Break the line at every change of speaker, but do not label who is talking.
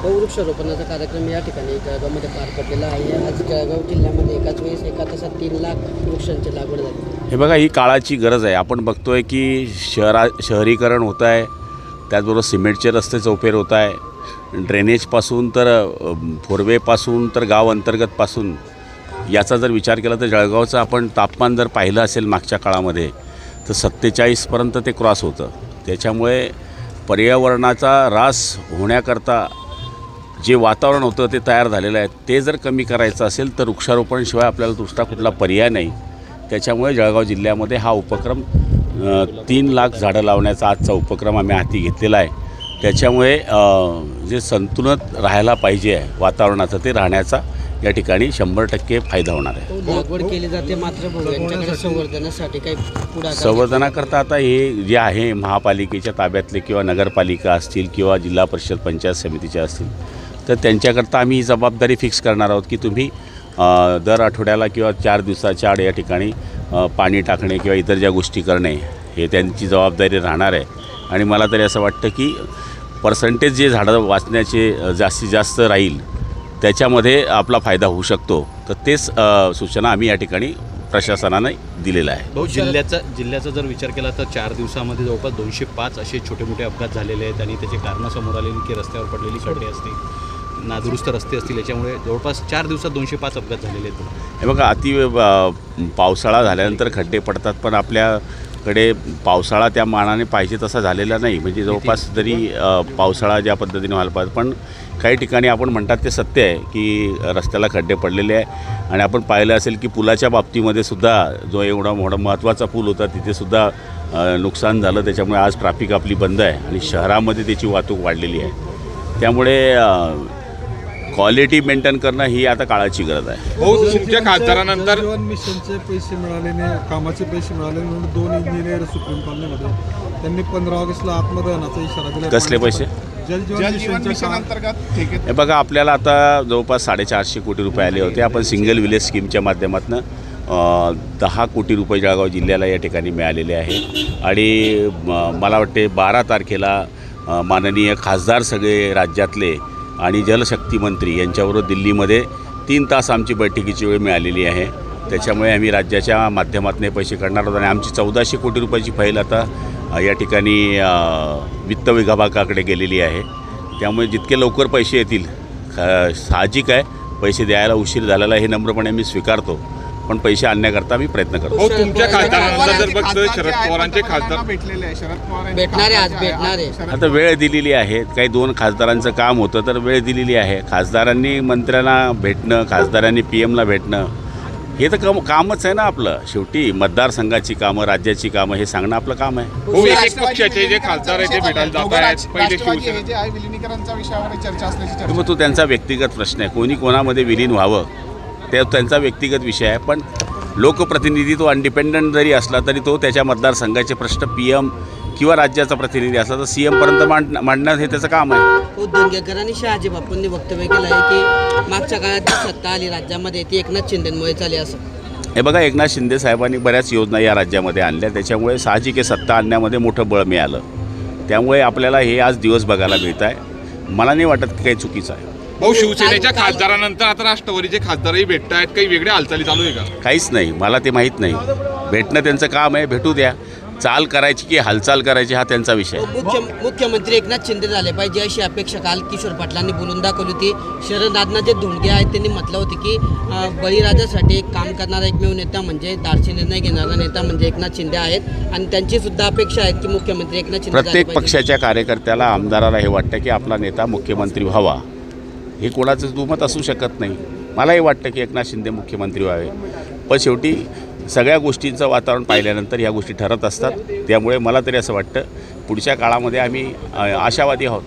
वृक्षारोपणाचा कार्यक्रम या ठिकाणी जळगावमध्ये पार पडलेला आहे। आज जळगाव जिल्ह्यामध्ये एकाच वेळेस एका तासात 3 लाख वृक्षांची लागवड झाली।
हे बघा, ही काळाची गरज आहे। आपण बघतोय की शहरीकरण होत आहे, त्याचबरोबर सिमेंटचे रस्ते चौफेर होत आहे, ड्रेनेजपासून तर फोरवेपासून तर गाव अंतर्गतपासून याचा जर विचार केला तर जळगावचं आपण तापमान जर पाहिलं असेल मागच्या काळामध्ये तर 47पर्यंत ते क्रॉस होतं। त्याच्यामुळे पर्यावरणाचा ऱ्हास होण्याकरता जे वातावरण होतं ते तयार झालेलं आहे, ते जर कमी करायचं असेल तर वृक्षारोपणशिवाय आपल्याला दुसरा कुठला पर्याय नाही। त्याच्यामुळे जळगाव जिल्ह्यामध्ये हा उपक्रम 3 लाख झाडं लावण्याचा आजचा उपक्रम आम्ही हाती घेतलेला आहे। त्याच्यामुळे जे संतुलन राहायला पाहिजे आहे वातावरणाचं ते राहण्याचा या ठिकाणी 100% फायदा होणार आहे।
लागवड केली जाते, मात्र यांच्याकडे संवर्धनासाठी काही पुढाकार
संवर्धनाकरता आता हे जे आहे महापालिकेच्या ताब्यातले किंवा नगरपालिका असतील किंवा जिल्हा परिषद पंचायत समितीच्या असतील तर त्यांच्याकरता आम्ही ही जबाबदारी फिक्स करणार आहोत की तुम्ही दर आठवड्याला किंवा 4 दिवसाच्या आड या ठिकाणी पाणी टाकणे किंवा इतर ज्या गोष्टी करणे हे त्यांची जबाबदारी राहणार आहे। आणि मला तरी असं वाटतं की पर्सेंटेज जे झाडं वाचण्याचे जास्तीत जास्त राहील त्याच्यामध्ये आपला फायदा होऊ शकतो, तर तेच सूचना आम्ही या ठिकाणी प्रशासनाने दिलेला आहे।
भाऊ, जिल्ह्याचा जर विचार केला तर 4 दिवसामध्ये जवळपास 205 असे छोटे मोठे अपघात झालेले आहेत आणि त्याचे कारणं समोर आलेली की रस्त्यावर पडलेली खड्डे असतील, नादुरुस्त रस्ते असतील, याच्यामुळे जवळपास 4 दिवसात 205 अपघात झालेले आहेत।
हे बघा, पावसाळा झाल्यानंतर खड्डे पडतात, पण आपल्याकडे पावसाळा त्या मानाने पाहिजे तसा झालेला नाही। म्हणजे जवळपास जरी पावसाळा ज्या पद्धतीने व्हायला पाहिजे, पण काही ठिकाणी आपण म्हणतात ते सत्य आहे की रस्त्याला खड्डे पडलेले आहे। आणि आपण पाहिलं असेल की पुलाच्या बाबतीमध्ये सुद्धा जो एवढा मोठा महत्त्वाचा पूल होता तिथेसुद्धा नुकसान झालं। त्याच्यामुळे आज ट्रॅफिक आपली बंद आहे आणि शहरामध्ये त्याची वाहतूक वाढलेली आहे। त्यामुळे क्वालिटी मेंटेन करणं ही आता काळाची गरज आहे।
तुमच्या खासदारानंतर
मिशनचे पैसे मिळाले नाही, कामाचे पैसे मिळाले म्हणून 2 इंजिनियर सुप्रीम कोर्टामध्ये त्यांनी 15 ऑगस्टला आत्मदहनाचा इशारा दिला।
कसले पैसे?
जलजीवन मिशन अंतर्गत
हे बघा, आपल्याला आता जवळपास 450 कोटी रुपये आले होते। आपण सिंगल विलेज स्कीमच्या माध्यमातून 10 कोटी रुपये जळगाव जिल्ह्याला या ठिकाणी मिळालेले आहे। आणि मला वाटते 12 तारखेला माननीय खासदार सगळे राज्यातले आणि जलशक्ती मंत्री यांच्याबरोबर दिल्लीमध्ये 3 तास आमची बैठकीची वेळ मिळालेली आहे। त्याच्यामुळे आम्ही राज्याच्या माध्यमातून पैसे करणार आहोत आणि आमची 1400 कोटी रुपयाची फाईल आता या ठिकाणी वित्त विभागाकडे गेलेली आहे। त्यामुळे जितके लवकर पैसे येतील, साहजिक आहे पैसे द्यायला उशीर झालेला हे नम्रपणे मी स्वीकारतो, पण पैसे आणण्याकरता मी प्रयत्न करतो।
तुमच्या खासदारानंतर जर बघतोय शरद पवारांचे खासदार भेटलेले आहे, शरद पवार
भेटणारे आज भेटणारे
आता वेळ दिलेली आहे। काही 2 खासदारांचं काम होतं तर वेळ दिलेली आहे। खासदारांनी मंत्र्यांना भेटणं, खासदारांनी PM ला भेटणं हे तर कामच आहे ना आपलं। शेवटी मतदारसंघाची कामं, राज्याची कामं हे सांगणं आपलं काम आहे।
एक पक्षाचे जे खासदार आहे ते भेटायला जात आहेत, पहिले शिवसेना
विलिनीकरणच्या विषयावर चर्चा असल्याची चर्चा।
मग तो त्यांचा व्यक्तिगत प्रश्न आहे, कोणी कोणामध्ये विलीन व्हावं ते त्यांचा व्यक्तिगत विषय आहे। पण लोकप्रतिनिधी तो अनडिपेंडंट जरी असला तरी तो त्याच्या मतदारसंघाचे प्रश्न PM किंवा राज्याचा प्रतिनिधी असला तर CM पर्यंत मांडणं हे त्याचं काम आहे।
दंगेकर आणि शहाजी बापूंनी वक्तव्य केलं आहे की मागच्या काळात जी सत्ता आली राज्यामध्ये ती एकनाथ शिंदेमुळे झाली असं।
हे बघा, एकनाथ शिंदे साहेबांनी बऱ्याच योजना या राज्यामध्ये आणल्या, त्याच्यामुळे साहजिक सत्ता आणण्यामध्ये मोठं बळ मिळालं। त्यामुळे आपल्याला हे आज दिवस बघायला मिळत आहे। मला नाही वाटत की काही चुकीचं आहे।
भाऊ, शिवसेनेच्या खासदारानंतर आता राष्ट्रवादीचे खासदारही भेटत आहेत, काही वेगळ्या हालचाली चालू आहे का?
काहीच नाही, मला ते माहीत नाही। भेटणं त्यांचं काम आहे, भेटू द्या। चाल करायची की हालचाल करायची हा त्यांचा विषय।
मुख्यमंत्री एकनाथ शिंदे झाले पाहिजे अशी अपेक्षा काल किशोर पाटलांनी बोलून दाखवली होती। शरद जे धोंडगे आहेत त्यांनी म्हटलं होतं की बळीराजासाठी काम करणारा एकमेव नेता म्हणजे धाडसी निर्णय घेणारा नेता म्हणजे एकनाथ शिंदे आहेत आणि त्यांची सुद्धा अपेक्षा आहेत की मुख्यमंत्री एकनाथ शिंदे।
प्रत्येक पक्षाच्या कार्यकर्त्याला, आमदाराला हे वाटतं की आपला नेता मुख्यमंत्री व्हावा, हे कोणाचं दुमत असू शकत नाही। मलाही वाटतं की एकनाथ शिंदे मुख्यमंत्री व्हावे, पण शेवटी सगळ्या गोष्टींचं वातावरण पाहिल्यानंतर ह्या गोष्टी ठरत असतात। त्यामुळे मला तरी असं वाटतं पुढच्या काळामध्ये आम्ही आशावादी आहोत।